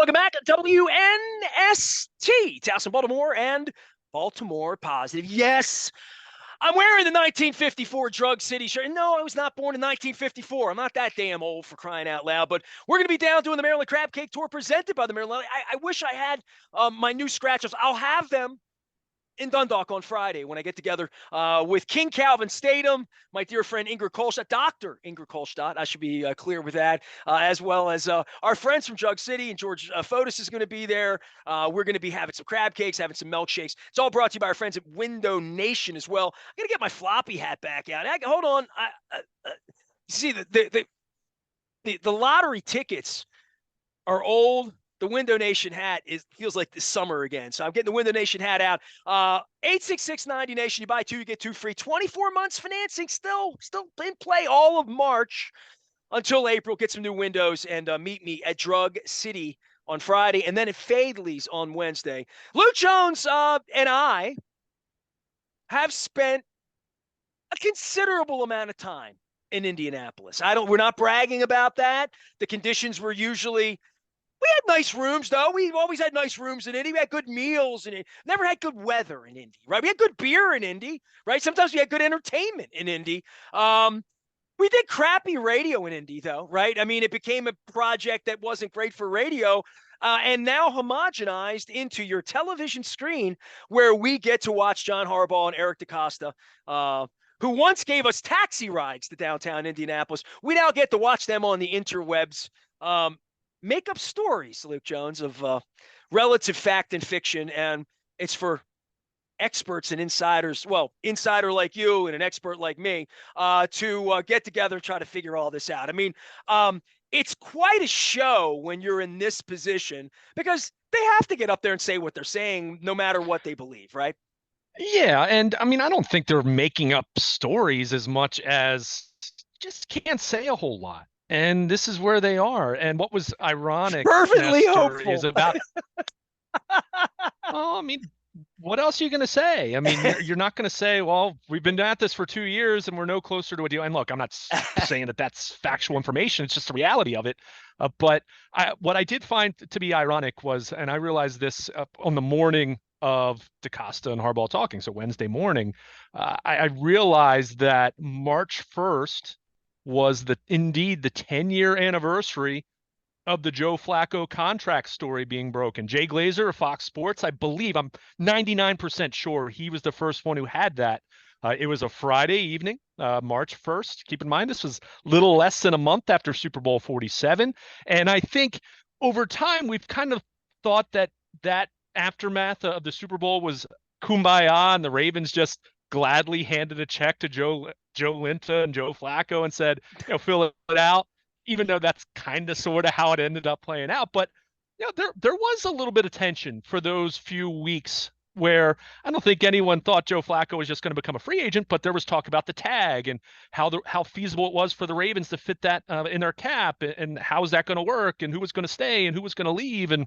Welcome back to WNST, Towson, Baltimore, and Baltimore Positive. Yes, I'm wearing the 1954 Drug City shirt. No, I was not born in 1954. I'm not that damn old, for crying out loud. But we're going to be down doing the Maryland Crab Cake Tour presented by the Maryland. I wish I had my new scratch-offs. I'll have them in Dundalk on Friday when I get together with King Calvin Statham, my dear friend Ingrid Kolstadt, Dr. Ingrid Kolstadt, I should be clear with that, as well as our friends from Jug City, and George Fotis is going to be there. We're going to be having some crab cakes, having some milkshakes. It's all brought to you by our friends at Window Nation as well. I'm going to get my floppy hat back out. Hold on. See, the lottery tickets are old. The Window Nation hat feels like the summer again. So I'm getting the Window Nation hat out. 86690 Nation. You buy two, you get two free. 24 months financing still in play all of March until April. Get some new windows and meet me at Drug City on Friday, and then at Fadley's on Wednesday. Luke Jones and I have spent a considerable amount of time in Indianapolis. We're not bragging about that. The conditions were usually. We had nice rooms, though. We've always had nice rooms in Indy. We had good meals in it. Never had good weather in Indy, right? We had good beer in Indy, right? Sometimes we had good entertainment in Indy. We did crappy radio in Indy, though, right? I mean, it became a project that wasn't great for radio, and now homogenized into your television screen, where we get to watch John Harbaugh and Eric DeCosta, who once gave us taxi rides to downtown Indianapolis. We now get to watch them on the interwebs. Make up stories, Luke Jones, of relative fact and fiction, and it's for experts and insiders, well, insider like you and an expert like me, to get together and try to figure all this out. I mean, it's quite a show when you're in this position, because they have to get up there and say what they're saying no matter what they believe, right? Yeah, and I mean, I don't think they're making up stories as much as just can't say a whole lot. And this is where they are. And what was ironic, Fervently Nestor, is hopeful. about, well, I mean, what else are you going to say? I mean, you're not going to say, well, we've been at this for 2 years and we're no closer to a deal. And look, I'm not saying that that's factual information. It's just the reality of it. But what I did find to be ironic was, and I realized this on the morning of DeCosta and Harbaugh talking, so Wednesday morning, I realized that March 1st was indeed the 10-year anniversary of the Joe Flacco contract story being broken. Jay Glazer of Fox Sports, I believe, I'm 99% sure he was the first one who had that. It was a Friday evening, March 1st. Keep in mind, this was little less than a month after Super Bowl 47. And I think over time, we've kind of thought that aftermath of the Super Bowl was kumbaya, and the Ravens just gladly handed a check to Joe Linta and Joe Flacco and said, fill it out, even though that's kind of sort of how it ended up playing out. But there was a little bit of tension for those few weeks where I don't think anyone thought Joe Flacco was just going to become a free agent, but there was talk about the tag and how feasible it was for the Ravens to fit that in their cap, and how is that going to work, and who was going to stay and who was going to leave. And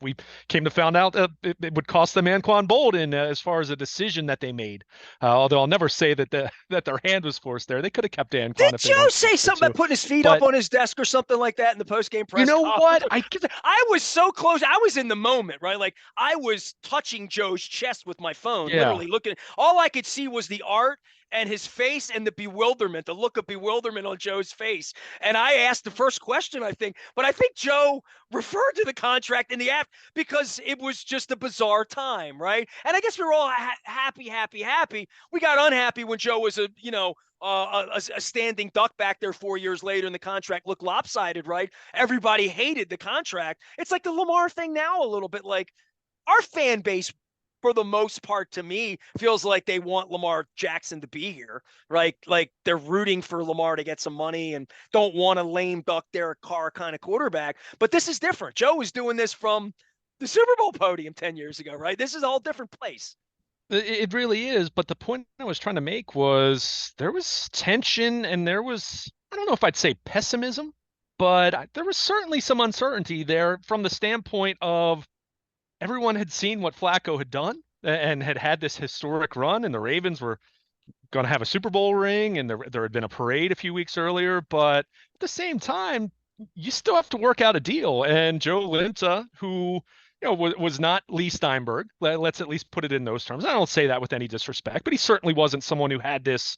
we came to find out it would cost them Anquan Bolden as far as a decision that they made. Although I'll never say that their hand was forced there. They could have kept Anquan Did if they Joe wanted say something to. about putting his feet up But on his desk or something like that in the post-game you press know what? conference? I was so close. I was in the moment, right? Like, I was touching Joe's chest with my phone, Yeah. literally looking. All I could see was the art and his face and the bewilderment, the look of bewilderment on Joe's face. And I asked the first question, I think, but I think Joe referred to the contract in the app because it was just a bizarre time, right? And I guess we were all happy. We got unhappy when Joe was a standing duck back there 4 years later, and the contract looked lopsided, right? Everybody hated the contract. It's like the Lamar thing now, a little bit. Like, our fan base, for the most part, to me, feels like they want Lamar Jackson to be here, right? Like, they're rooting for Lamar to get some money and don't want a lame duck Derek Carr kind of quarterback. But this is different. Joe was doing this from the Super Bowl podium 10 years ago, right? This is a whole different place. It really is. But the point I was trying to make was there was tension, and there was, I don't know if I'd say pessimism, but there was certainly some uncertainty there from the standpoint of everyone had seen what Flacco had done and had this historic run, and the Ravens were going to have a Super Bowl ring, and there had been a parade a few weeks earlier. But at the same time, you still have to work out a deal. And Joe Linta, who was not Lee Steinberg. Let's at least put it in those terms. I don't say that with any disrespect, but he certainly wasn't someone who had this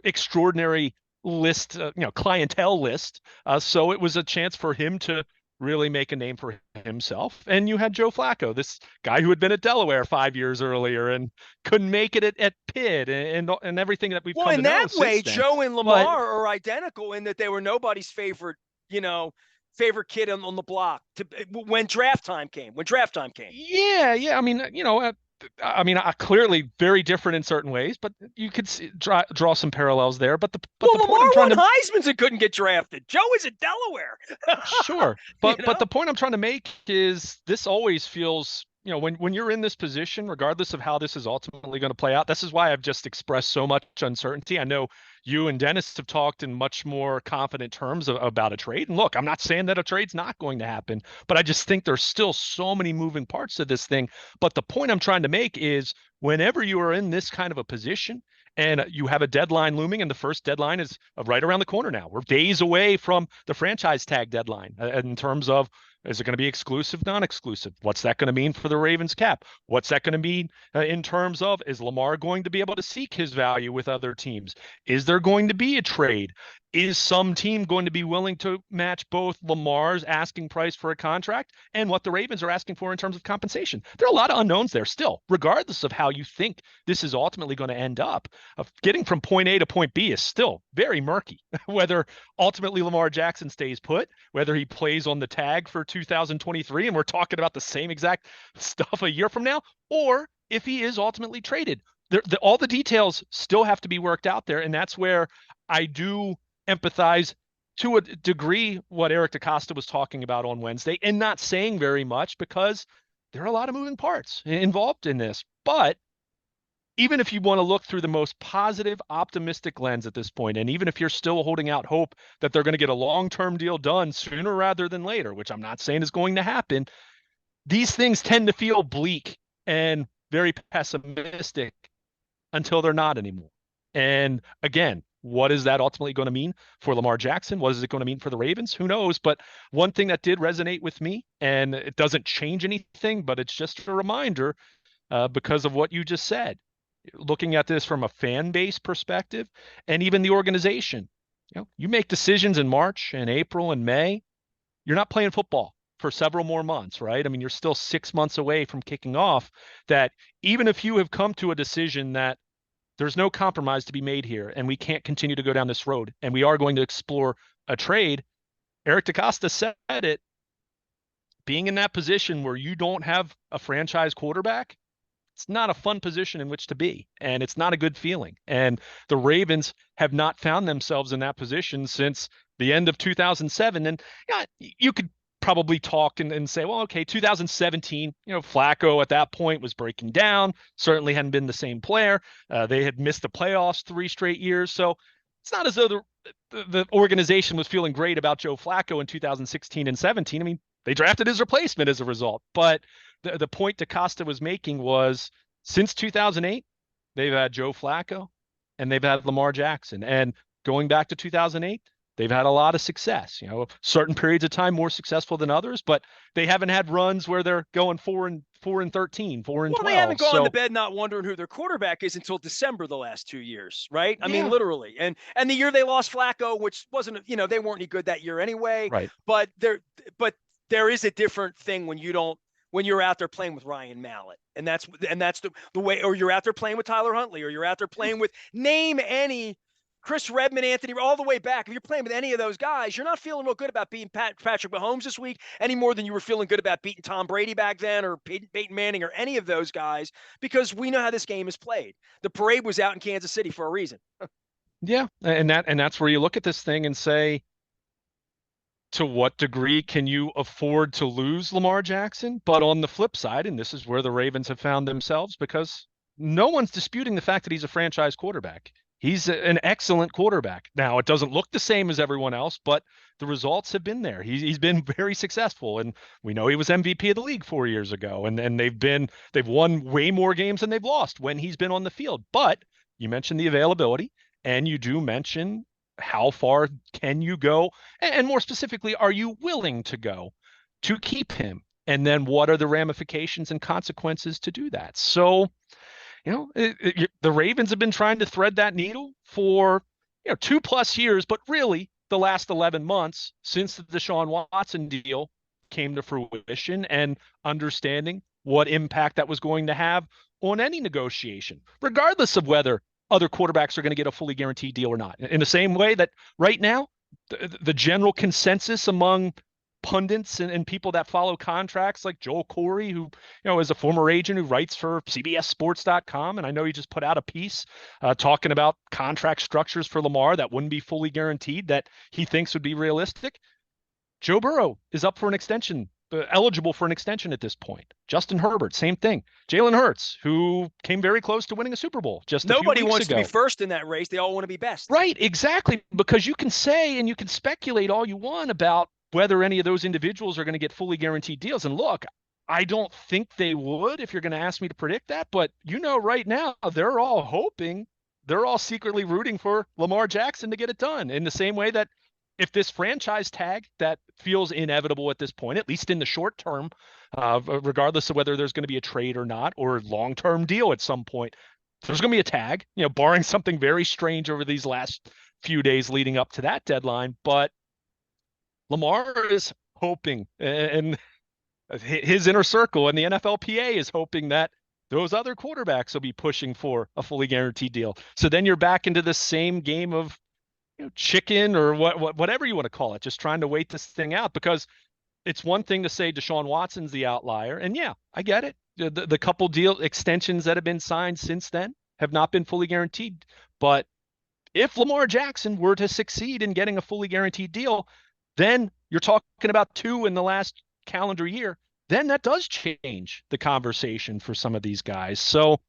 extraordinary list, clientele list. So it was a chance for him to really make a name for himself. And you had Joe Flacco, this guy who had been at Delaware 5 years earlier and couldn't make it at Pitt and everything that we've Well, come in to know that way, since then. Joe and But Lamar are identical in that they were nobody's favorite, favorite kid on the block when draft time came. yeah. I mean, clearly very different in certain ways, but you could draw some parallels there. But Well, the point Lamar I'm trying won to Heisman's and couldn't get drafted. Joe is at Delaware. Sure. You But know? the point I'm trying to make is this always feels, when you're in this position, regardless of how this is ultimately going to play out, this is why I've just expressed so much uncertainty. I know you and Dennis have talked in much more confident terms about a trade. And look, I'm not saying that a trade's not going to happen, but I just think there's still so many moving parts to this thing. But the point I'm trying to make is whenever you are in this kind of a position, and you have a deadline looming, and the first deadline is right around the corner now. We're days away from the franchise tag deadline in terms of, is it going to be exclusive, non-exclusive? What's that going to mean for the Ravens cap? What's that going to mean in terms of, is Lamar going to be able to seek his value with other teams? Is there going to be a trade? Is some team going to be willing to match both Lamar's asking price for a contract and what the Ravens are asking for in terms of compensation? There are a lot of unknowns there still, regardless of how you think this is ultimately going to end up. Of getting from point A to point B is still very murky. Whether ultimately Lamar Jackson stays put, whether he plays on the tag for 2023, and we're talking about the same exact stuff a year from now, or if he is ultimately traded. All the details still have to be worked out there, and that's where I do empathize to a degree what Eric DeCosta was talking about on Wednesday, and not saying very much because there are a lot of moving parts involved in this. But even if you want to look through the most positive, optimistic lens at this point, and even if you're still holding out hope that they're going to get a long-term deal done sooner rather than later, which I'm not saying is going to happen, these things tend to feel bleak and very pessimistic until they're not anymore. And again, what is that ultimately going to mean for Lamar Jackson? What is it going to mean for the Ravens? Who knows? But one thing that did resonate with me, and it doesn't change anything, but it's just a reminder because of what you just said, looking at this from a fan base perspective and even the organization. You make decisions in March and April and May. You're not playing football for several more months, right? I mean, you're still 6 months away from kicking off. That even if you have come to a decision that there's no compromise to be made here and we can't continue to go down this road and we are going to explore a trade, Eric DeCosta said it, being in that position where you don't have a franchise quarterback, it's not a fun position in which to be, and it's not a good feeling. And the Ravens have not found themselves in that position since the end of 2007. And yeah, you could probably talk and say, well, okay, 2017, Flacco at that point was breaking down, certainly hadn't been the same player. They had missed the playoffs 3 straight years. So it's not as though the organization was feeling great about Joe Flacco in 2016 and 17. I mean, they drafted his replacement as a result. But the point DeCosta was making was, since 2008, they've had Joe Flacco and they've had Lamar Jackson. And going back to 2008, they've had a lot of success. Certain periods of time more successful than others, but they haven't had runs where they're going 4-13, 4-12. Well, they haven't gone to bed not wondering who their quarterback is until December the last 2 years, right? I mean, literally. And the year they lost Flacco, which wasn't, they weren't any good that year anyway. Right. But there is a different thing when you're out there playing with Ryan Mallett, and that's the way, or you're out there playing with Tyler Huntley, or you're out there playing with, name any, Chris Redman, Anthony, all the way back. If you're playing with any of those guys, you're not feeling real good about beating Patrick Mahomes this week any more than you were feeling good about beating Tom Brady back then, or Peyton Manning, or any of those guys, because we know how this game is played. The parade was out in Kansas City for a reason. Yeah, and that's where you look at this thing and say, to what degree can you afford to lose Lamar Jackson? But on the flip side, and this is where the Ravens have found themselves, because no one's disputing the fact that he's a franchise quarterback. He's an excellent quarterback. Now, it doesn't look the same as everyone else, but the results have been there. He's been very successful, and we know he was MVP of the league 4 years ago, and they've won way more games than they've lost when he's been on the field. But you mentioned the availability, and you do mention how far can you go? And more specifically, are you willing to go to keep him? And then what are the ramifications and consequences to do that? So, the Ravens have been trying to thread that needle for 2+ years, but really the last 11 months since the Deshaun Watson deal came to fruition, and understanding what impact that was going to have on any negotiation, regardless of whether other quarterbacks are going to get a fully guaranteed deal or not. In the same way that right now, the general consensus among pundits and people that follow contracts, like Joel Corey, who is a former agent who writes for CBSSports.com, and I know he just put out a piece talking about contract structures for Lamar that wouldn't be fully guaranteed, that he thinks would be realistic. Joe Burrow is up for an extension, eligible for an extension at this point. Justin Herbert, same thing. Jalen Hurts, who came very close to winning a Super Bowl just a few Nobody weeks wants to ago. be first in that race. They all want to be best. Right, exactly. Because you can say and you can speculate all you want about whether any of those individuals are going to get fully guaranteed deals. And look, I don't think they would, if you're going to ask me to predict that. But right now, they're all hoping, they're all secretly rooting for Lamar Jackson to get it done, in the same way that if this franchise tag that feels inevitable at this point, at least in the short term, regardless of whether there's going to be a trade or not, or long-term deal at some point, there's going to be a tag, barring something very strange over these last few days leading up to that deadline. But Lamar is hoping, and his inner circle and the NFLPA is hoping, that those other quarterbacks will be pushing for a fully guaranteed deal. So then you're back into the same game of chicken, or whatever you want to call it, just trying to wait this thing out. Because it's one thing to say Deshaun Watson's the outlier, and yeah, I get it. The couple deal extensions that have been signed since then have not been fully guaranteed. But if Lamar Jackson were to succeed in getting a fully guaranteed deal, then you're talking about 2 in the last calendar year. Then that does change the conversation for some of these guys. So,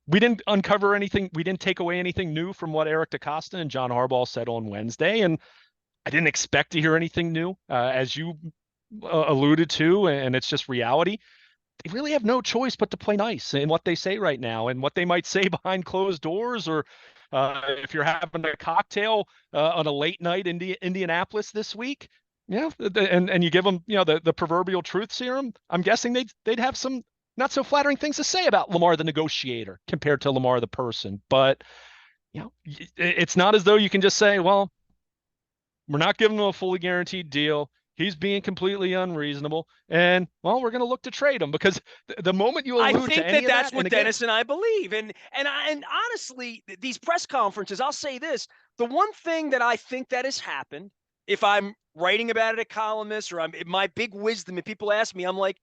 we didn't uncover anything. We didn't take away anything new from what Eric DeCosta and John Harbaugh said on Wednesday. And I didn't expect to hear anything new, as you alluded to, and it's just reality. They really have no choice but to play nice in what they say right now, and what they might say behind closed doors, or if you're having a cocktail on a late night in Indianapolis this week, and you give them, the proverbial truth serum. I'm guessing they'd have some not so flattering things to say about Lamar the negotiator compared to Lamar the person. But it's not as though you can just say, well, we're not giving him a fully guaranteed deal, he's being completely unreasonable, and well, we're going to look to trade him. Because the moment you allude I think to any that's of that, what Dennis and I believe. And honestly, these press conferences, I'll say this: the one thing that I think that has happened, if I'm writing about it at Columnist, or my big wisdom, if people ask me, I'm like,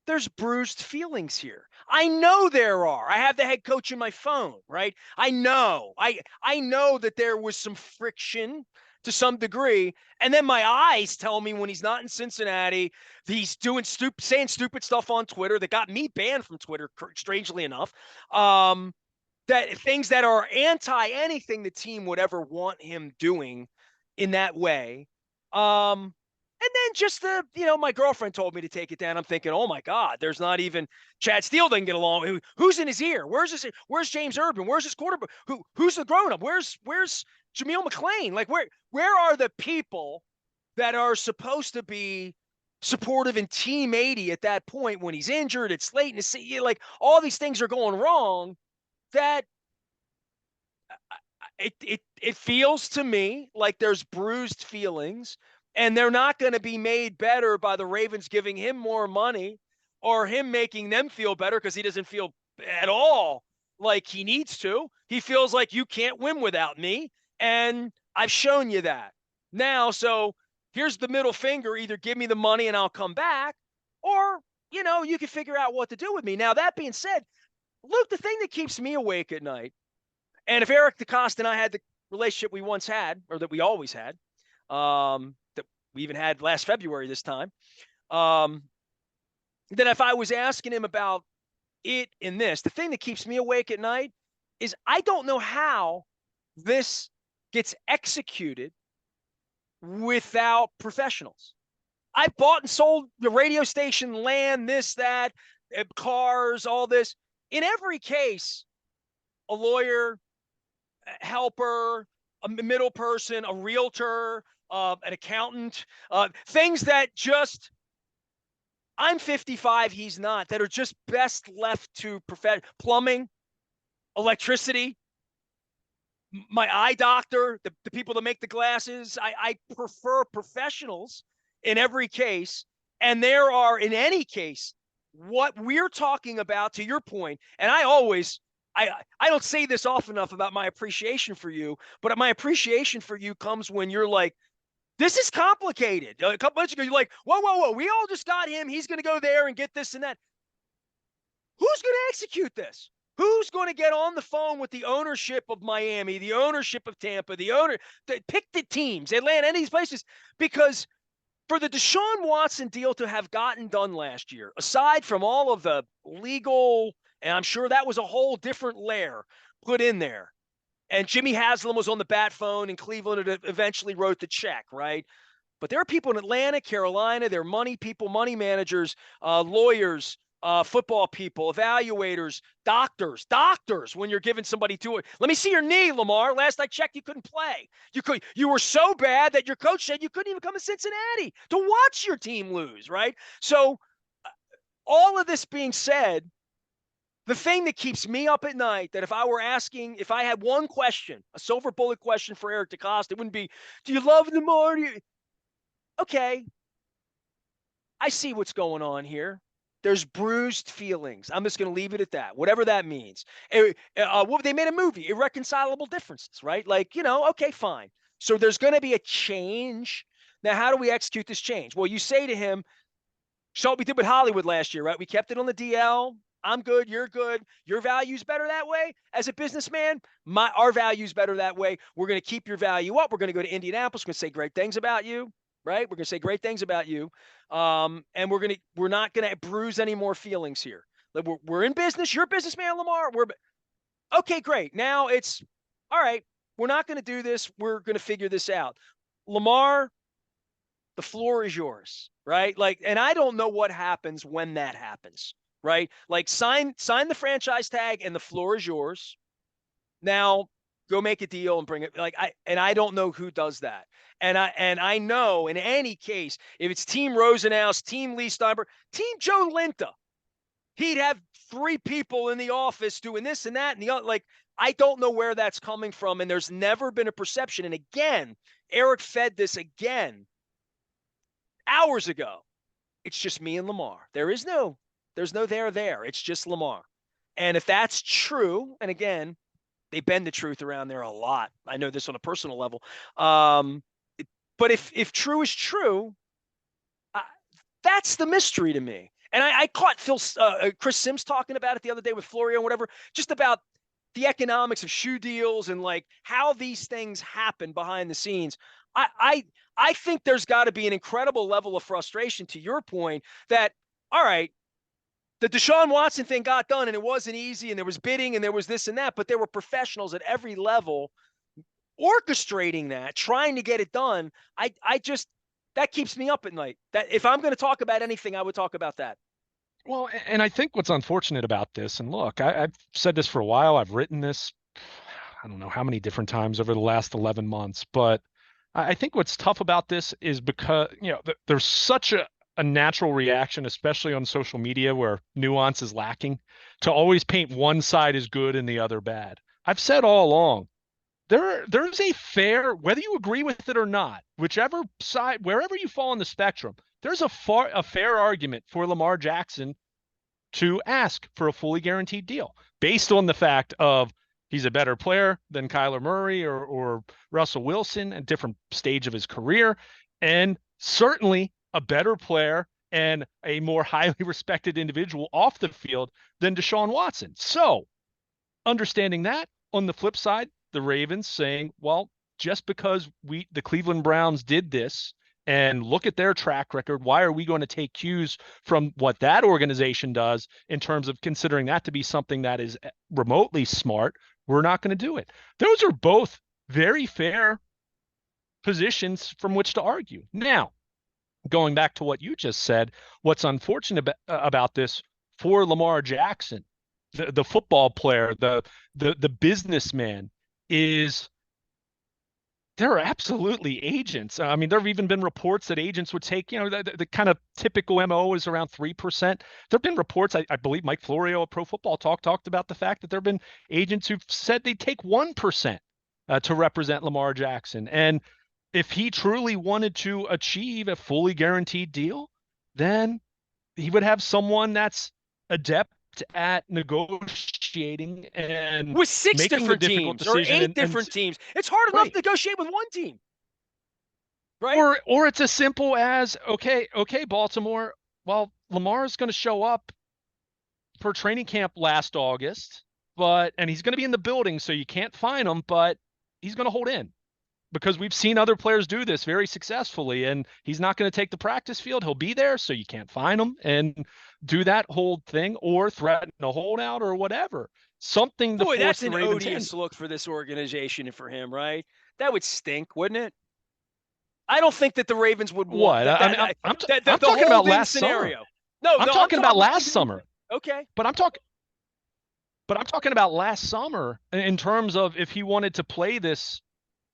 there's bruised feelings here. I know there are. I have the head coach in my phone, right? I know that there was some friction to some degree. And then my eyes tell me when he's not in Cincinnati, he's saying stupid stuff on Twitter that got me banned from Twitter, strangely enough. That things that are anti anything the team would ever want him doing in that way. And then just my girlfriend told me to take it down. I'm thinking, oh my God, there's not even Chad Steele doesn't get along. Who's in his ear? Where's James Urban? Where's his quarterback? Who's the grown up? Where's Jameel McClain? Like, where are the people that are supposed to be supportive and team 80 at that point when he's injured? It's late in the season. Like, all these things are going wrong. That it feels to me like there's bruised feelings, and they're not going to be made better by the Ravens giving him more money or him making them feel better, because he doesn't feel at all like he needs to. He feels like, you can't win without me, and I've shown you that now. So here's the middle finger: either give me the money and I'll come back, or you can figure out what to do with me. Now, that being said, Luke, the thing that keeps me awake at night, and if Eric DeCosta and I had the relationship we once had, or that we always had, that we even had last February this time, then if I was asking him about it in this, the thing that keeps me awake at night is I don't know how this gets executed without professionals. I bought and sold the radio station, land, this, that, cars, all this. In every case, a lawyer, a helper, a middle person, a realtor, an accountant, things that just I'm 55, he's not, that are just best left to plumbing, electricity, my eye doctor, the people that make the glasses. I prefer professionals in every case. And there are, in any case, what we're talking about, to your point, and I don't say this often enough about my appreciation for you, but my appreciation for you comes when you're like, this is complicated. A couple months ago, you're like, whoa, we all just got him. He's going to go there and get this and that. Who's going to execute this? Who's going to get on the phone with the ownership of Miami, the ownership of Tampa, pick the teams, Atlanta, any of these places? Because for the Deshaun Watson deal to have gotten done last year, aside from all of the legal, and I'm sure that was a whole different layer put in there, and Jimmy Haslam was on the bat phone in Cleveland and eventually wrote the check, right? But there are people in Atlanta, Carolina, they're money people, money managers, lawyers, football people, evaluators, doctors, when you're giving somebody to it. Let me see your knee, Lamar. Last I checked, you couldn't play. You were so bad that your coach said you couldn't even come to Cincinnati to watch your team lose, right? So all of this being said, the thing that keeps me up at night, that if I had one question, a silver bullet question for Eric DeCosta, it wouldn't be, do you love Lamar? Okay, I see what's going on here. There's bruised feelings. I'm just going to leave it at that, whatever that means. They made a movie, Irreconcilable Differences, right? Like, okay, fine. So there's going to be a change. Now, how do we execute this change? Well, you say to him, so what we did with Hollywood last year, right? We kept it on the DL. I'm good. You're good. Your value's better that way. As a businessman, our value's better that way. We're going to keep your value up. We're going to go to Indianapolis. We're going to say great things about you, right? We're going to say great things about you. And we're not going to bruise any more feelings here. Like we're in business. You're a businessman, Lamar. Okay, great. Now it's all right. We're not going to do this. We're going to figure this out. Lamar, the floor is yours, right? Like, and I don't know what happens when that happens, right? Like sign the franchise tag and the floor is yours. Now go make a deal and bring it. I don't know who does that. And I know in any case, if it's Team Rosenhaus, Team Lee Steinberg, Team Joe Linta, he'd have 3 people in the office doing this and that and the other. Like, I don't know where that's coming from. And there's never been a perception. And again, Eric fed this again hours ago. It's just me and Lamar. There's no there. It's just Lamar. And if that's true, and again, they bend the truth around there a lot. I know this on a personal level. But if true is true, that's the mystery to me. And I caught Chris Sims talking about it the other day with Florio and whatever, just about the economics of shoe deals and like how these things happen behind the scenes. I think there's got to be an incredible level of frustration, to your point, that, all right, the Deshaun Watson thing got done and it wasn't easy and there was bidding and there was this and that, but there were professionals at every level orchestrating that, trying to get it done. That keeps me up at night. That if I'm going to talk about anything, I would talk about that. Well, and I think what's unfortunate about this, and look, I've said this for a while, I've written this, I don't know how many different times over the last 11 months, but I think what's tough about this is because, there's such a natural reaction, especially on social media where nuance is lacking, to always paint one side as good and the other bad. I've said all along, there's a fair, whether you agree with it or not, whichever side, wherever you fall on the spectrum, there's a fair argument for Lamar Jackson to ask for a fully guaranteed deal based on the fact of he's a better player than Kyler Murray or Russell Wilson at a different stage of his career, and certainly a better player and a more highly respected individual off the field than Deshaun Watson. So understanding that, on the flip side, the Ravens saying, well, just because the Cleveland Browns did this and look at their track record, why are we going to take cues from what that organization does in terms of considering that to be something that is remotely smart? We're not going to do it. Those are both very fair positions from which to argue. Now, going back to what you just said, what's unfortunate about this for Lamar Jackson, the football player, the businessman, is There are absolutely agents. I mean, there have even been reports that agents would take, the kind of typical MO is around 3%. There have been reports, I believe Mike Florio of Pro Football Talk talked about the fact that there have been agents who've said they take 1% to represent Lamar Jackson. And if he truly wanted to achieve a fully guaranteed deal, then he would have someone that's adept at negotiating and With six making the different difficult teams or decision. eight And different teams, it's hard enough right. to negotiate with one team, right? Or it's as simple as, okay, Baltimore, well, Lamar's going to show up for training camp last August, and he's going to be in the building, so you can't fine him, but he's going to hold in because we've seen other players do this very successfully, and he's not going to take the practice field. He'll be there, so you can't fine him and do that whole thing or threaten a holdout or whatever. Something to Boy, force that's the an Ravens' odious hand. look for this organization and for him, right? That would stink, wouldn't it? I don't think that the Ravens would want What? that. I mean, I'm The talking about hold-in last summer. scenario. No, I'm no, I'm talking about talking. last summer. Okay. But I'm talking about last summer in terms of if he wanted to play this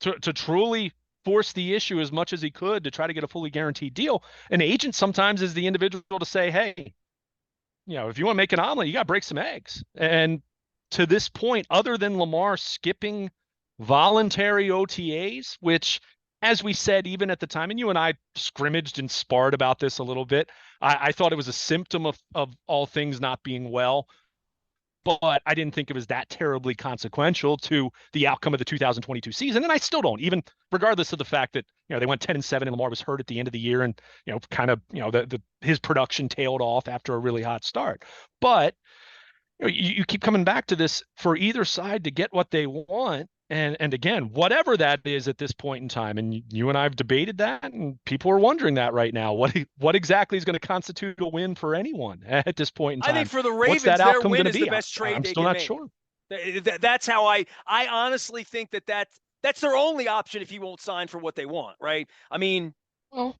to truly force the issue as much as he could to try to get a fully guaranteed deal. An agent sometimes is the individual to say, hey, if you want to make an omelet, you got to break some eggs. And to this point, other than Lamar skipping voluntary OTAs, which, as we said, even at the time, and you and I scrimmaged and sparred about this a little bit, I thought it was a symptom of all things not being well, but I didn't think it was that terribly consequential to the outcome of the 2022 season. And I still don't, even regardless of the fact that, they went 10-7 and Lamar was hurt at the end of the year and, kind of, his production tailed off after a really hot start. But you keep coming back to this for either side to get what they want. And again, whatever that is at this point in time, and you and I have debated that, and people are wondering that right now. What exactly is going to constitute a win for anyone at this point in time? I think for the What's Ravens, that their outcome going win to is be? the best trade I'm they still can not make. sure. That's how I honestly think that's their only option if he won't sign for what they want, right? I mean, Well,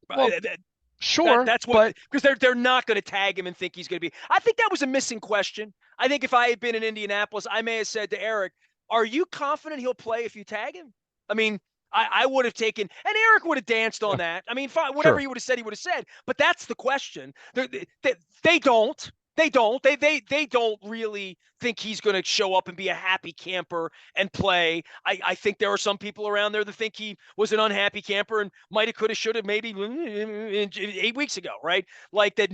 sure, that's what, because they're not going to tag him and think he's going to be. I think that was a missing question. I think if I had been in Indianapolis, I may have said to Eric, "Are you confident he'll play if you tag him?" I mean, I would have taken, and Eric would have danced on that. I mean, fine, whatever sure. he would have said, he would have said. But that's the question. They don't. They don't. They don't really think he's going to show up and be a happy camper and play. I think there are some people around there that think he was an unhappy camper and might have, could have, should have, maybe 8 weeks ago, right? Like that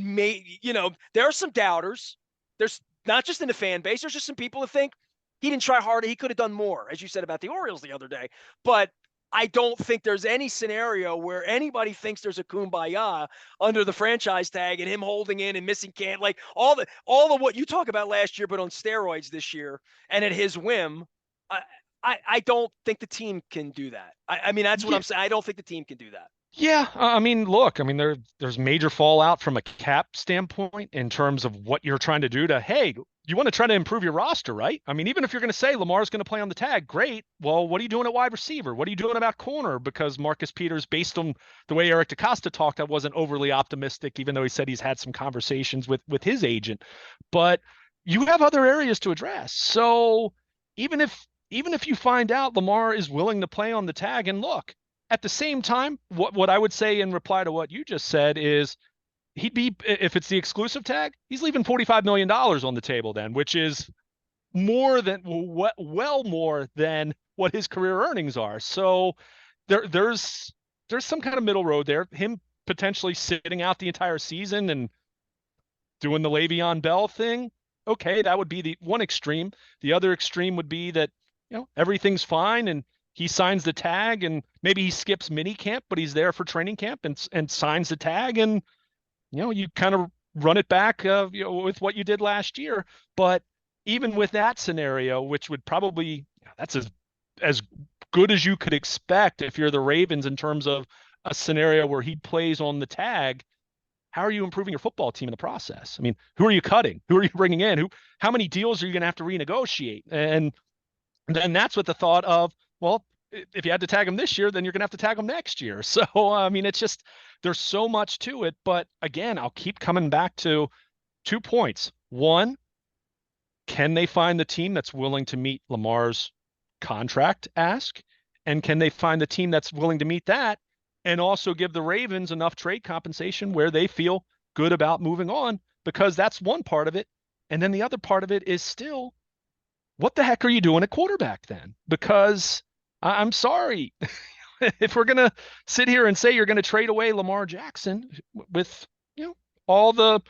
there are some doubters. There's not just in the fan base. There's just some people that think he didn't try harder. He could have done more, as you said about the Orioles the other day. But I don't think there's any scenario where anybody thinks there's a kumbaya under the franchise tag and him holding in and missing camp, like all of what you talk about last year, but on steroids this year and at his whim. I don't think the team can do that. I mean, that's what I'm saying. I don't think the team can do that. Yeah, I mean, look, I mean, there's major fallout from a cap standpoint in terms of what you're trying to do to, hey, you want to try to improve your roster, right? I mean, even if you're going to say Lamar's going to play on the tag, great. Well, what are you doing at wide receiver? What are you doing about corner? Because Marcus Peters, based on the way Eric DeCosta talked, I wasn't overly optimistic, even though he said he's had some conversations with his agent. But you have other areas to address. So even if you find out Lamar is willing to play on the tag, and look, at the same time, what I would say in reply to what you just said is he'd be, if it's the exclusive tag, he's leaving $45 million on the table then, which is well more than what his career earnings are. So there's some kind of middle road there. Him potentially sitting out the entire season and doing the Le'Veon Bell thing. Okay, that would be the one extreme. The other extreme would be that, everything's fine and he signs the tag and maybe he skips mini camp, but he's there for training camp and signs the tag. And, you kind of run it back, with what you did last year. But even with that scenario, which would probably, that's as good as you could expect if you're the Ravens in terms of a scenario where he plays on the tag. How are you improving your football team in the process? I mean, who are you cutting? Who are you bringing in? How many deals are you going to have to renegotiate? And then that's what the thought of, well, if you had to tag him this year, then you're going to have to tag him next year. So, I mean, it's just, there's so much to it. But again, I'll keep coming back to 2 points. One, can they find the team that's willing to meet Lamar's contract ask? And can they find the team that's willing to meet that and also give the Ravens enough trade compensation where they feel good about moving on? Because that's one part of it. And then the other part of it is still, what the heck are you doing at quarterback then? Because I'm sorry. If we're going to sit here and say you're going to trade away Lamar Jackson with, all the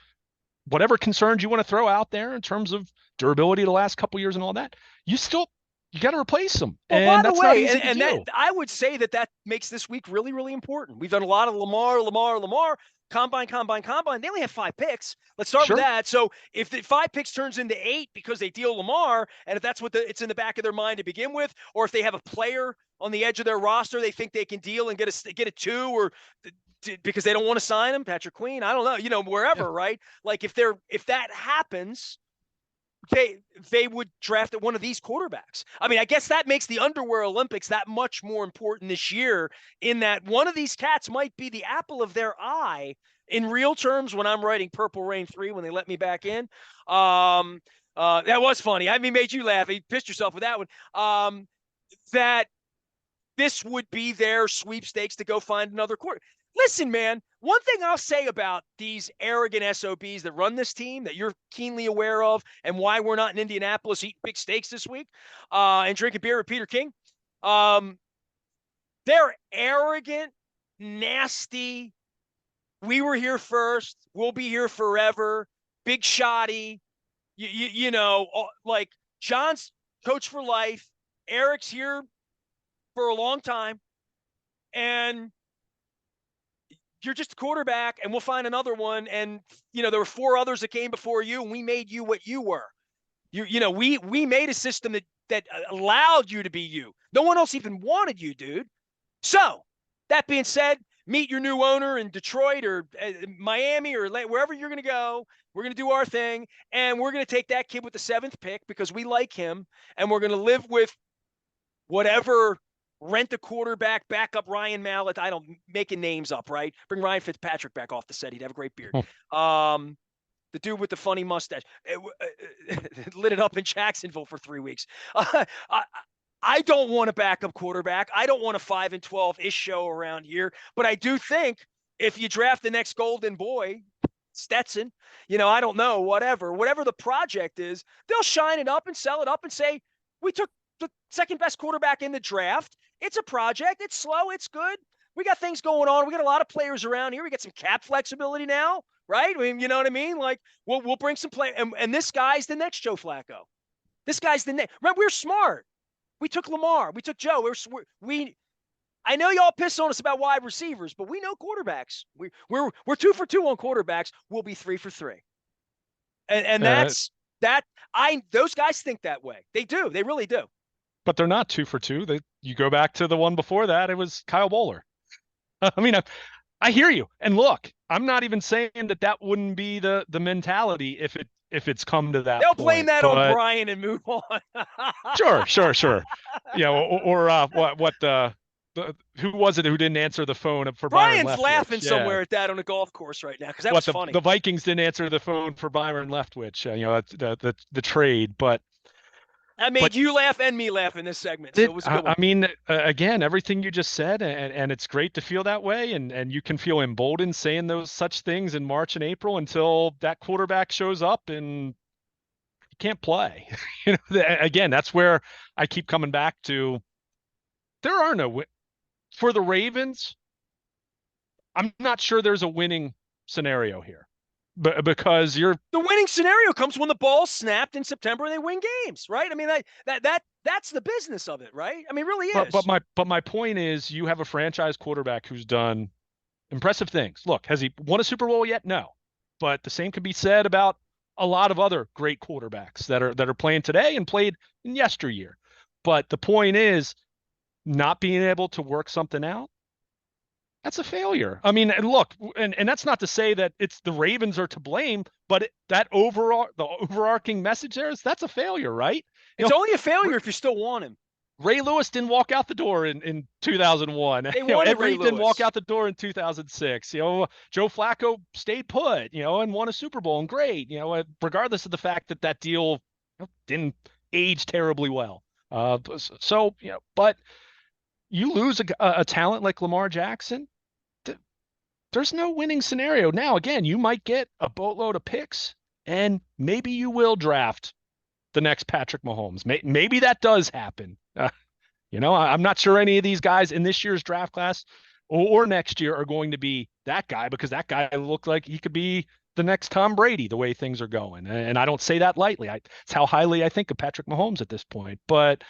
whatever concerns you want to throw out there in terms of durability the last couple years and all that, you got to replace them. Well, And by the that's not way, easy to and do. that I would say that makes this week really, really important. We've done a lot of Lamar, combine. They only have 5 picks. Let's start with Sure. that. So if the 5 picks turns into 8 because they deal Lamar, and if that's what it's in the back of their mind to begin with, or if they have a player on the edge of their roster they think they can deal and get a 2, or because they don't want to sign him, Patrick Queen, I don't know, wherever, Yeah. right? Like if that happens, they would draft one of these quarterbacks. I mean, I guess that makes the underwear Olympics that much more important this year, in that one of these cats might be the apple of their eye in real terms when I'm writing Purple Rain 3 when they let me back in. That was funny. I mean, made you laugh. You pissed yourself with that one. That this would be their sweepstakes to go find another quarterback. Listen, man, one thing I'll say about these arrogant SOBs that run this team that you're keenly aware of, and why we're not in Indianapolis eating big steaks this week and drinking beer with Peter King, they're arrogant, nasty. We were here first. We'll be here forever. Big shoddy. Like John's coach for life. Eric's here for a long time. And you're just a quarterback, and we'll find another one. And, there were 4 others that came before you, and we made you what you were. We made a system that allowed you to be you. No one else even wanted you, dude. So that being said, meet your new owner in Detroit or Miami or wherever you're going to go. We're going to do our thing, and we're going to take that kid with the 7th pick because we like him, and we're going to live with whatever. Rent a quarterback, back up Ryan Mallett. I don't making names up, right? Bring Ryan Fitzpatrick back off the set. He'd have a great beard. The dude with the funny mustache lit it up in Jacksonville for 3 weeks. I don't want a backup quarterback. I don't want a 5-12-ish show around here. But I do think if you draft the next golden boy, Stetson, I don't know, whatever the project is, they'll shine it up and sell it up and say, we took the second best quarterback in the draft. It's a project. It's slow. It's good. We got things going on. We got a lot of players around here. We got some cap flexibility now, right? I mean, you know what I mean? Like, we'll bring some play. And this guy's the next Joe Flacco. This guy's the next. Right? We're smart. We took Lamar. We took Joe. I know y'all piss on us about wide receivers, but we know quarterbacks. We're 2 for 2 on quarterbacks. We'll be 3 for 3. And that's that. Those guys think that way. They do. They really do. But they're not 2 for 2. You go back to the one before that, it was Kyle Bowler. I mean, I hear you. And look, I'm not even saying that wouldn't be the mentality if it's come to that. They'll point, blame that on Brian and move on. Sure. Who was it who didn't answer the phone for Byron Leftwich? Brian's laughing somewhere at that on a golf course right now because that was funny. The Vikings didn't answer the phone for Byron Leftwich. The trade, but. That made you laugh and me laugh in this segment. So it was a good one. I mean, again, everything you just said, and it's great to feel that way, and you can feel emboldened saying those such things in March and April until that quarterback shows up and you can't play. Again, that's where I keep coming back to. There are no for the Ravens. I'm not sure there's a winning scenario here. Because the winning scenario comes when the ball's snapped in September and they win games, right? I mean, that's the business of it, right? I mean, it really is. But my point is, you have a franchise quarterback who's done impressive things. Look, has he won a Super Bowl yet? No, but the same could be said about a lot of other great quarterbacks that are playing today and played in yesteryear. But the point is, not being able to work something out. That's a failure. I mean, and look, and that's not to say that it's the Ravens are to blame, but the overarching message there is that's a failure, right? It's only a failure if you still want him. Ray Lewis didn't walk out the door in 2001. Ed Reed didn't walk out the door in 2006. Joe Flacco stayed put, and won a Super Bowl, and great, regardless of the fact that deal didn't age terribly well. But you lose a talent like Lamar Jackson, there's no winning scenario. Now, again, you might get a boatload of picks, and maybe you will draft the next Patrick Mahomes. Maybe that does happen. I'm not sure any of these guys in this year's draft class or next year are going to be that guy, because that guy looked like he could be the next Tom Brady the way things are going. And I don't say that lightly. It's how highly I think of Patrick Mahomes at this point. But,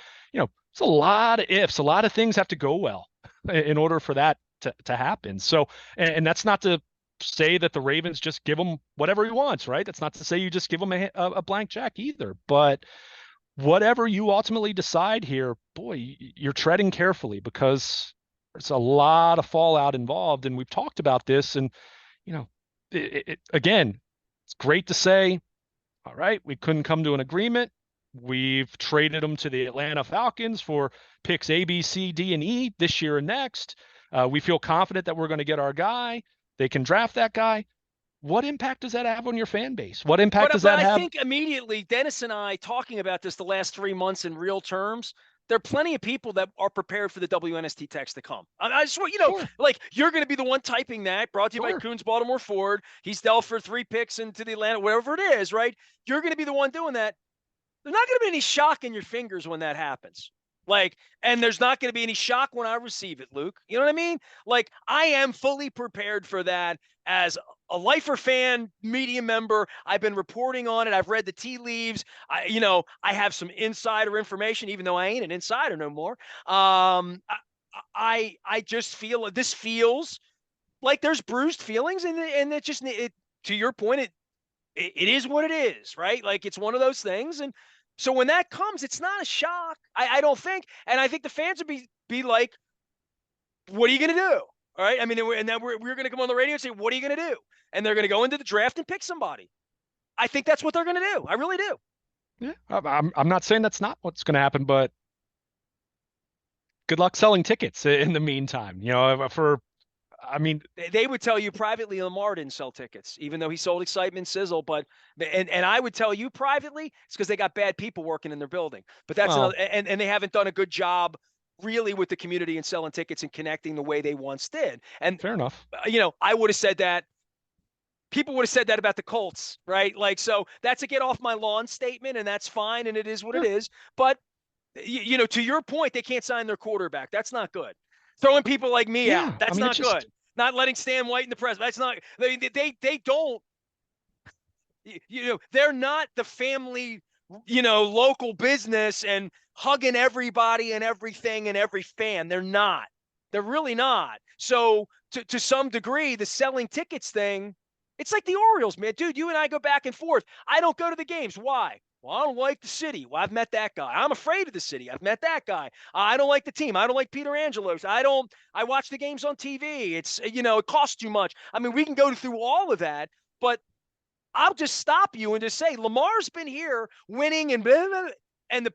it's a lot of ifs. A lot of things have to go well in order for that to happen. So, and that's not to say that the Ravens just give him whatever he wants, right? That's not to say you just give him a blank check either. But whatever you ultimately decide here, boy, you're treading carefully, because there's a lot of fallout involved. And we've talked about this. And, again, it's great to say, all right, we couldn't come to an agreement. We've traded them to the Atlanta Falcons for picks A, B, C, D, and E this year and next. We feel confident that we're going to get our guy. They can draft that guy. What impact does that have on your fan base? What impact does that have? I think immediately, Dennis and I talking about this the last 3 months in real terms, there are plenty of people that are prepared for the WNST text to come. I just want, Sure. like, you're going to be the one typing that, brought to you by Sure. Coons Baltimore Ford. He's dealt for 3 picks into the Atlanta, wherever it is, right? You're going to be the one doing that. There's not going to be any shock in your fingers when that happens. And there's not going to be any shock when I receive it, Luke. You know what I mean? Like, I am fully prepared for that as a Lifer fan, media member. I've been reporting on it. I've read the tea leaves. I have some insider information, even though I ain't an insider no more. I just feel this feels like there's bruised feelings, and it just, to your point, it is what it is, right? Like, it's one of those things. And so when that comes, it's not a shock, I don't think. And I think the fans would be like, what are you going to do? All right. I mean, and then we're going to come on the radio and say, what are you going to do? And they're going to go into the draft and pick somebody. I think that's what they're going to do. I really do. Yeah, I'm not saying that's not what's going to happen, but good luck selling tickets in the meantime. They would tell you privately Lamar didn't sell tickets, even though he sold excitement sizzle. But and I would tell you privately, it's because they got bad people working in their building. But that's Well, another, and they haven't done a good job really with the community and selling tickets and connecting the way they once did. And fair enough. I would have said that. People would have said that about the Colts, right? Like, so that's a get off my lawn statement, and that's fine, and it is what it is. But to your point, they can't sign their quarterback. That's not good. Throwing people like me out, that's not good. Not letting Stan White in the press, that's not. They don't. They're not the family, local business and hugging everybody and everything and every fan. They're not. They're really not. So to some degree, the selling tickets thing, it's like the Orioles, man. Dude, you and I go back and forth. I don't go to the games. Why? Well, I don't like the city. Well, I've met that guy. I'm afraid of the city. I've met that guy. I don't like the team. I don't like Peter Angelos. I watch the games on TV. It's, it costs too much. I mean, we can go through all of that, but I'll just stop you and just say, Lamar's been here winning and blah, blah, blah, and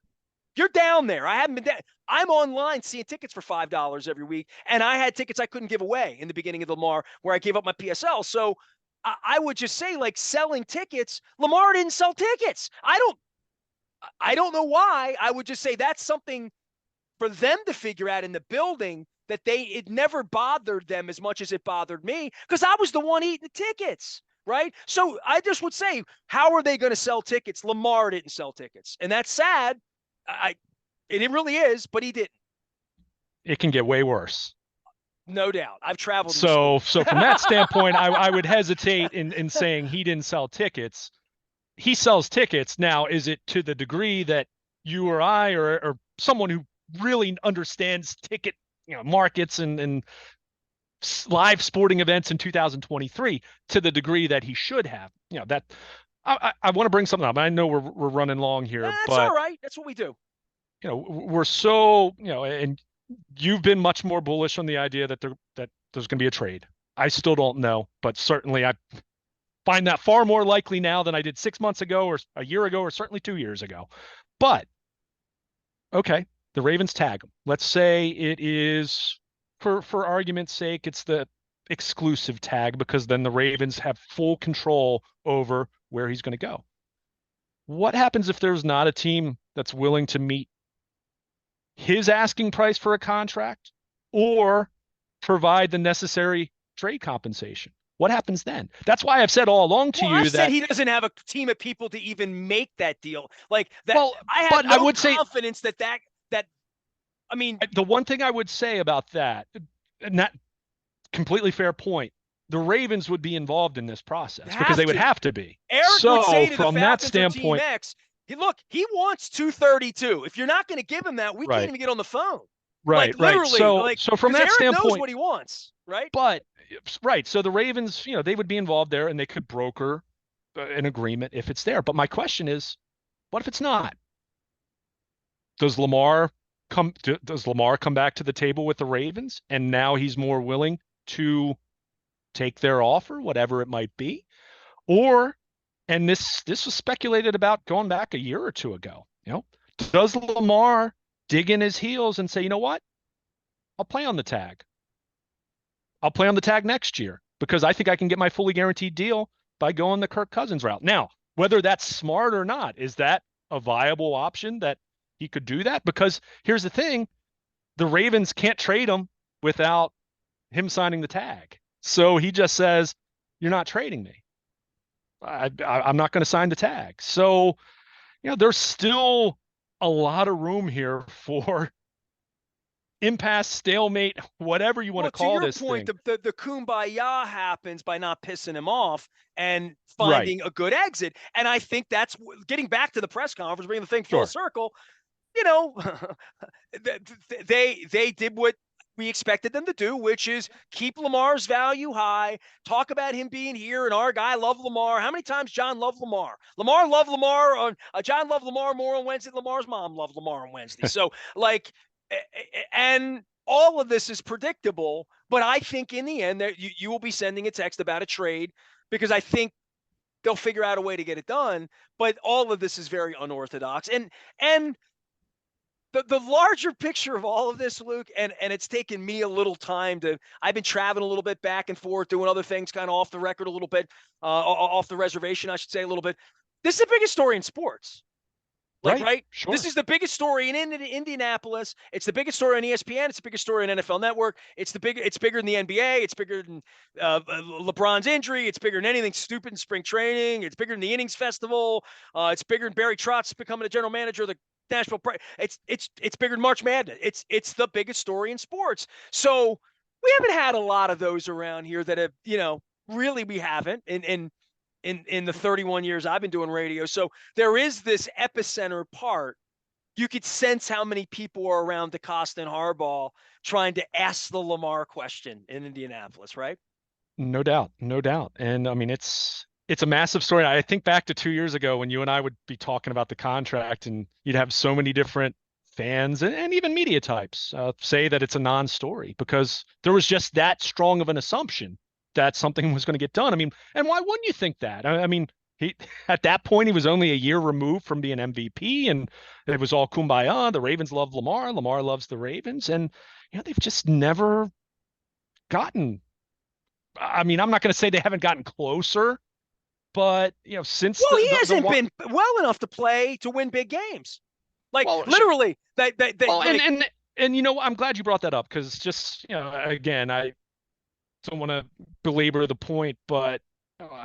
you're down there. I haven't been down. I'm online seeing tickets for $5 every week, and I had tickets I couldn't give away in the beginning of Lamar where I gave up my PSL. So I would just say, like, selling tickets, Lamar didn't sell tickets. I don't know why. I would just say that's something for them to figure out in the building, that it never bothered them as much as it bothered me, because I was the one eating the tickets, right? So I just would say, how are they going to sell tickets? Lamar didn't sell tickets, and that's sad. It really is, but he didn't. It can get way worse. No doubt. I've traveled. So from that standpoint, I would hesitate in saying he didn't sell tickets. He sells tickets. Now, is it to the degree that you or I or someone who really understands ticket, markets and live sporting events in 2023 to the degree that he should have? That I want to bring something up. I know we're running long here, That's but all right. That's what we do. We're so, and you've been much more bullish on the idea that there's going to be a trade. I still don't know, but certainly I find that far more likely now than I did 6 months ago or a year ago or certainly 2 years ago. But okay, the Ravens tag him. Let's say it is, for argument's sake, it's the exclusive tag, because then the Ravens have full control over where he's going to go. What happens if there's not a team that's willing to meet his asking price for a contract or provide the necessary trade compensation. What happens then? That's why I've said all along to Well, you I said that, he doesn't have a team of people to even make that deal. Like that, well, I have but I no would say confidence that. I mean, the one thing I would say about that, and that completely fair point, the Ravens would be involved in this you process because have they would to. have to be. Eric would So say to the from that Falcons or Team standpoint, X, look, he wants 232. If you're not going to give him that, we can't right, even get on the phone. Like right. literally, So like so from because that Eric knows standpoint, what he wants, right? but right, so the Ravens, they would be involved there and they could broker an agreement if it's there. But my question is, what if it's not? Does Lamar does Lamar come back to the table with the Ravens and now he's more willing to take their offer, whatever it might be? Or, and this was speculated about going back a year or two ago, does Lamar dig in his heels and say, you know what? I'll play on the tag. I'll play on the tag next year because I think I can get my fully guaranteed deal by going the Kirk Cousins route. Now, whether that's smart or not, is that a viable option that he could do that? Because here's the thing, the Ravens can't trade him without him signing the tag. So he just says, you're not trading me. I'm not going to sign the tag. So, there's still a lot of room here for impasse, stalemate, whatever you want Well, to to call your this point, thing. the kumbaya happens by not pissing him off and Right. finding a good exit. And I think that's getting back to the press conference, bringing the thing full Sure. circle. You know, they did what we expected them to do, which is keep Lamar's value high, talk about him being here and our guy love Lamar. How many times John loved Lamar? Lamar loved Lamar on John loved Lamar more on Wednesday. Lamar's mom loved Lamar on Wednesday. So like, and all of this is predictable, but I think in the end that you will be sending a text about a trade because I think they'll figure out a way to get it done. But all of this is very unorthodox. And the larger picture of all of this, Luke, and it's taken me a little time I've been traveling a little bit back and forth, doing other things kind of off the record a little bit, off the reservation, I should say a little bit. This is the biggest story in sports. Like, Right. right? This Sure. is the biggest story in Indianapolis. It's the biggest story on ESPN. It's the biggest story on NFL Network. It's bigger than the NBA. It's bigger than LeBron's injury. It's bigger than anything stupid in spring training. It's bigger than the innings festival. It's bigger than Barry Trotz becoming the general manager of the Nashville. It's bigger than March Madness. It's the biggest story in sports. So we haven't had a lot of those around here that have, really we haven't. In the 31 years I've been doing radio. So there is this epicenter part. You could sense how many people are around DeCosta and Harbaugh trying to ask the Lamar question in Indianapolis, right? No doubt. No doubt. And I mean, it's a massive story. I think back to 2 years ago when you and I would be talking about the contract and you'd have so many different fans and even media types say that it's a non-story because there was just that strong of an assumption that something was going to get done. I mean, and why wouldn't you think that? I mean, he at that point he was only a year removed from being MVP, and it was all kumbaya. The Ravens love Lamar, Lamar loves the Ravens, and they've just never gotten. I mean, I'm not going to say they haven't gotten closer, but since Well, he the hasn't been well enough to play to win big games. Like well, literally, well, like, and I'm glad you brought that up because just again, I don't want to belabor the point, but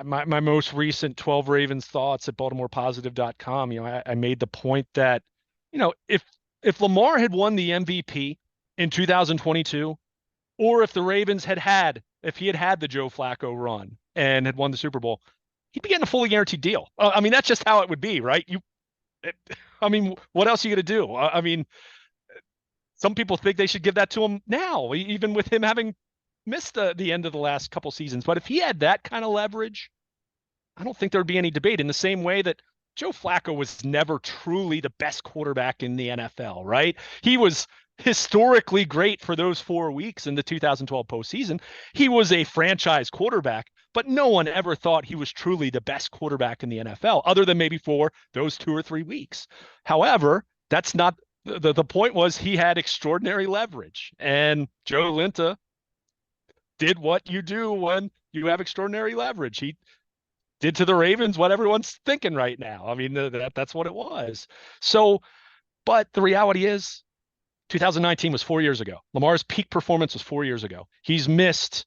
my most recent 12 Ravens thoughts at BaltimorePositive.com, I made the point that, if Lamar had won the MVP in 2022, or if he had had the Joe Flacco run and had won the Super Bowl, he'd be getting a fully guaranteed deal. I mean, that's just how it would be, right? I mean, what else are you going to do? I mean, some people think they should give that to him now, even with him having missed the end of the last couple seasons. But if he had that kind of leverage, I don't think there'd be any debate in the same way that Joe Flacco was never truly the best quarterback in the NFL, right? He was historically great for those 4 weeks in the 2012 postseason. He was a franchise quarterback, but no one ever thought he was truly the best quarterback in the NFL, other than maybe for those 2 or 3 weeks. However, that's not the point. Was he had extraordinary leverage, and Joe Linta did what you do when you have extraordinary leverage. He did to the Ravens what everyone's thinking right now. I mean, that's what it was. So, but the reality is 2019 was 4 years ago. Lamar's peak performance was 4 years ago. He's missed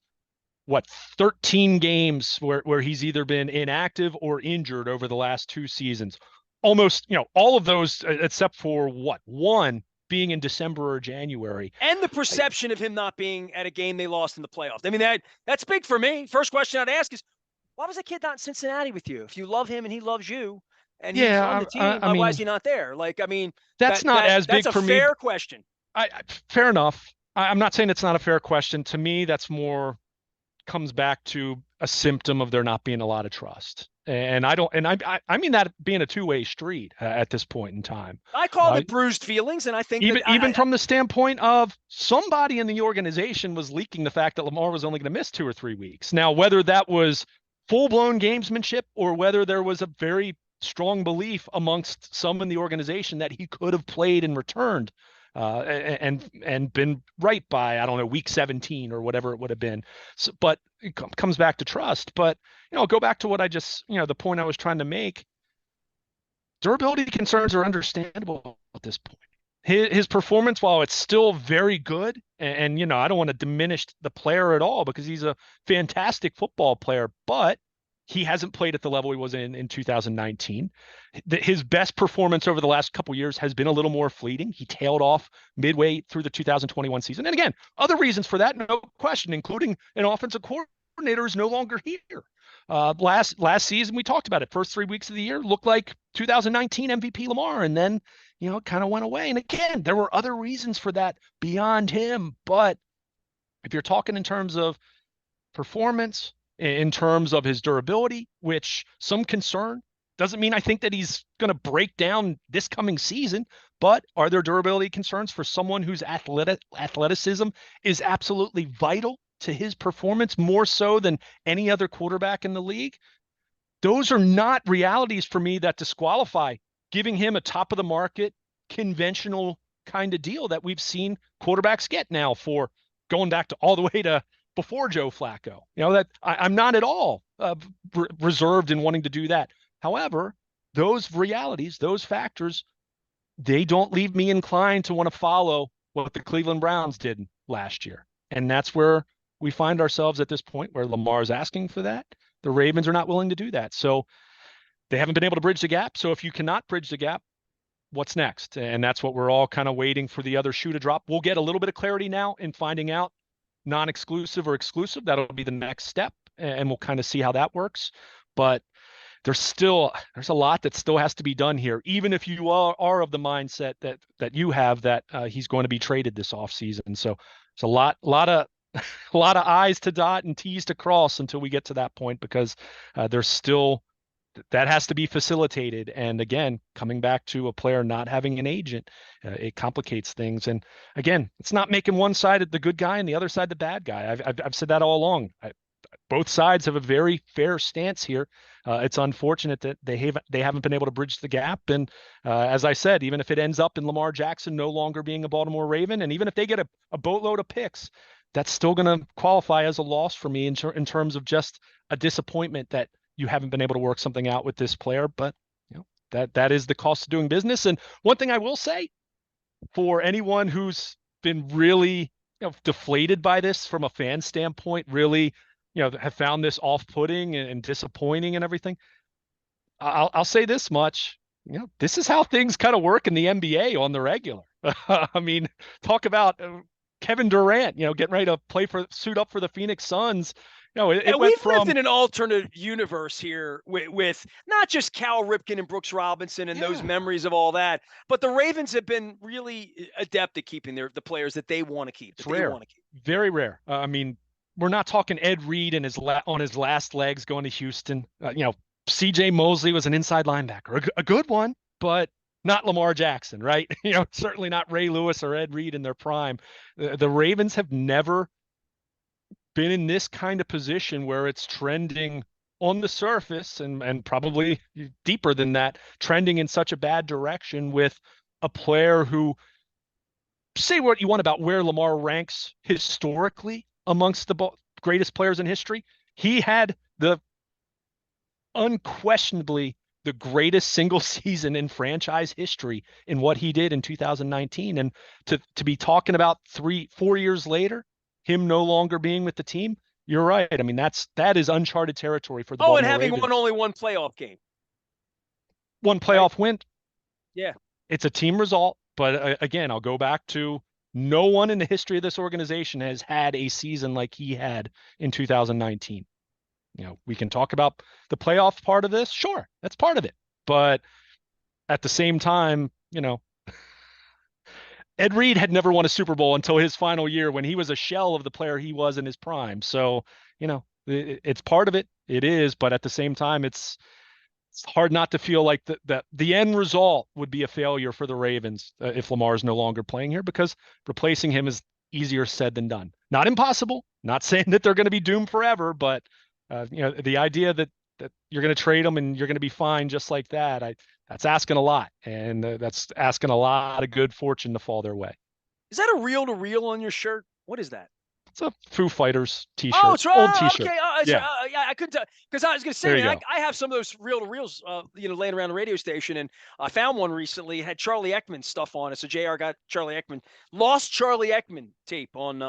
what 13 games where he's either been inactive or injured over the last 2 seasons. Almost, all of those except for one being in December or January. And the perception of him not being at a game they lost in the playoffs. I mean, that's big for me. First question I'd ask is, why was that kid not in Cincinnati with you? If you love him and he loves you and he's on the team, why is he not there? That's not as big for me. That's a fair question. Fair enough. I'm not saying it's not a fair question. To me, that's more comes back to a symptom of there not being a lot of trust. And I mean that being a two-way street at this point in time. I call it bruised feelings, and I think even from the standpoint of somebody in the organization was leaking the fact that Lamar was only going to miss 2 or 3 weeks. Now, whether that was full-blown gamesmanship or whether there was a very strong belief amongst some in the organization that he could have played and returned and been right by, I don't know, week 17 or whatever it would have been. So, but it comes back to trust. But, go back to what I just, the point I was trying to make. Durability concerns are understandable at this point. His performance, while it's still very good, and I don't want to diminish the player at all because he's a fantastic football player, but he hasn't played at the level he was in 2019. His best performance over the last couple of years has been a little more fleeting. He tailed off midway through the 2021 season. And again, other reasons for that, no question, including an offensive coordinator is no longer here. Last season, we talked about it. First 3 weeks of the year looked like 2019 MVP Lamar, and then, it kind of went away. And again, there were other reasons for that beyond him. But if you're talking in terms of performance, in terms of his durability, which some concern, doesn't mean I think that he's going to break down this coming season, but are there durability concerns for someone whose athleticism is absolutely vital to his performance, more so than any other quarterback in the league? Those are not realities for me that disqualify giving him a top of the market, conventional kind of deal that we've seen quarterbacks get now for going back to all the way to before Joe Flacco. That I'm not at all reserved in wanting to do that. However, those realities, those factors, they don't leave me inclined to want to follow what the Cleveland Browns did last year. And that's where we find ourselves at this point, where Lamar is asking for that. The Ravens are not willing to do that. So they haven't been able to bridge the gap. So if you cannot bridge the gap, what's next? And that's what we're all kind of waiting for the other shoe to drop. We'll get a little bit of clarity now in finding out non-exclusive or exclusive. That'll be the next step, and we'll kind of see how that works. But there's a lot that still has to be done here, even if you are of the mindset that you have that he's going to be traded this offseason. So it's a lot of I's to dot and T's to cross until we get to that point, because there's still that has to be facilitated. And again, coming back to a player not having an agent, it complicates things. And again, it's not making one side the good guy and the other side the bad guy. I've said that all along. Both sides have a very fair stance here. It's unfortunate that they haven't been able to bridge the gap. And as I said, even if it ends up in Lamar Jackson no longer being a Baltimore Raven, and even if they get a boatload of picks, that's still going to qualify as a loss for me in terms of just a disappointment that you haven't been able to work something out with this player. But that is the cost of doing business. And one thing I will say, for anyone who's been really deflated by this from a fan standpoint, really have found this off-putting and disappointing and everything, I'll say this much: this is how things kind of work in the NBA on the regular. I mean, talk about Kevin Durant, getting ready to suit up for the Phoenix Suns. We've lived in an alternate universe here with not just Cal Ripken and Brooks Robinson and those memories of all that, but the Ravens have been really adept at keeping the players that they want to keep. It's rare. Very rare. I mean, we're not talking Ed Reed and on his last legs going to Houston. C.J. Mosley was an inside linebacker, a good one, but not Lamar Jackson, right? Certainly not Ray Lewis or Ed Reed in their prime. The Ravens have never been in this kind of position where it's trending on the surface and probably deeper than that, trending in such a bad direction with a player who, say what you want about where Lamar ranks historically amongst the greatest players in history. He had the unquestionably the greatest single season in franchise history in what he did in 2019. And to be talking about 4 years later, him no longer being with the team, you're right. I mean, that is uncharted territory for the Oh, and Baltimore having Ravens. won only one playoff game. One Right? playoff win. Yeah. It's a team result, but again, I'll go back to no one in the history of this organization has had a season like he had in 2019. We can talk about the playoff part of this. Sure, that's part of it. But at the same time, Ed Reed had never won a Super Bowl until his final year when he was a shell of the player he was in his prime. So, it's part of it. It is, but at the same time, it's hard not to feel like the end result would be a failure for the Ravens if Lamar is no longer playing here, because replacing him is easier said than done. Not impossible. Not saying that they're going to be doomed forever, but the idea that you're going to trade him and you're going to be fine just like that, that's asking a lot, and that's asking a lot of good fortune to fall their way. Is that a reel to reel on your shirt? What is that? It's a Foo Fighters Oh, T-shirt, it's old right. T-shirt. Okay. It's Yeah, yeah, I couldn't tell because I was going to say, there you man, go. I have some of those reel to reels, laying around the radio station, and I found one recently. It had Charlie Ekman stuff on it. So Jr. got Charlie Ekman, lost Charlie Ekman tape on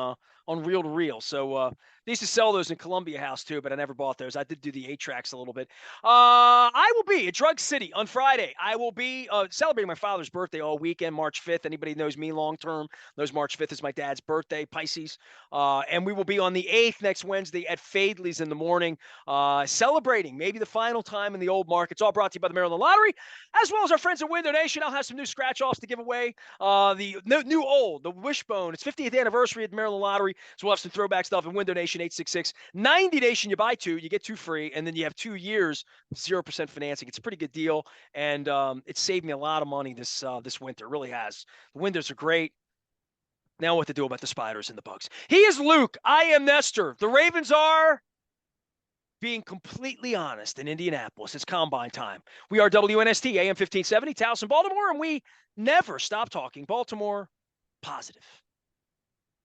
reel to reel. So they used to sell those in Columbia House too, but I never bought those. I did do the 8-tracks a little bit. I will be at Drug City on Friday. I will be celebrating my father's birthday all weekend, March 5th. Anybody knows me long term knows March 5th is my dad's birthday, Pisces. And we will be on the 8th next Wednesday at Fadley's in the morning, celebrating maybe the final time in the old market. It's all brought to you by the Maryland Lottery, as well as our friends at Window Nation. I'll have some new scratch-offs to give away. The Wishbone. It's 50th anniversary of the Maryland Lottery, so we'll have some throwback stuff. And Window Nation 866 90 Nation. You buy 2, you get 2 free, and then you have 2 years 0% financing. It's a pretty good deal, and it saved me a lot of money this winter. It really has. The windows are great. Now what to do about the spiders and the bugs. He is Luke. I am Nestor. The Ravens are being completely honest in Indianapolis. It's combine time. We are WNST, AM 1570, Towson, Baltimore, and we never stop talking Baltimore positive.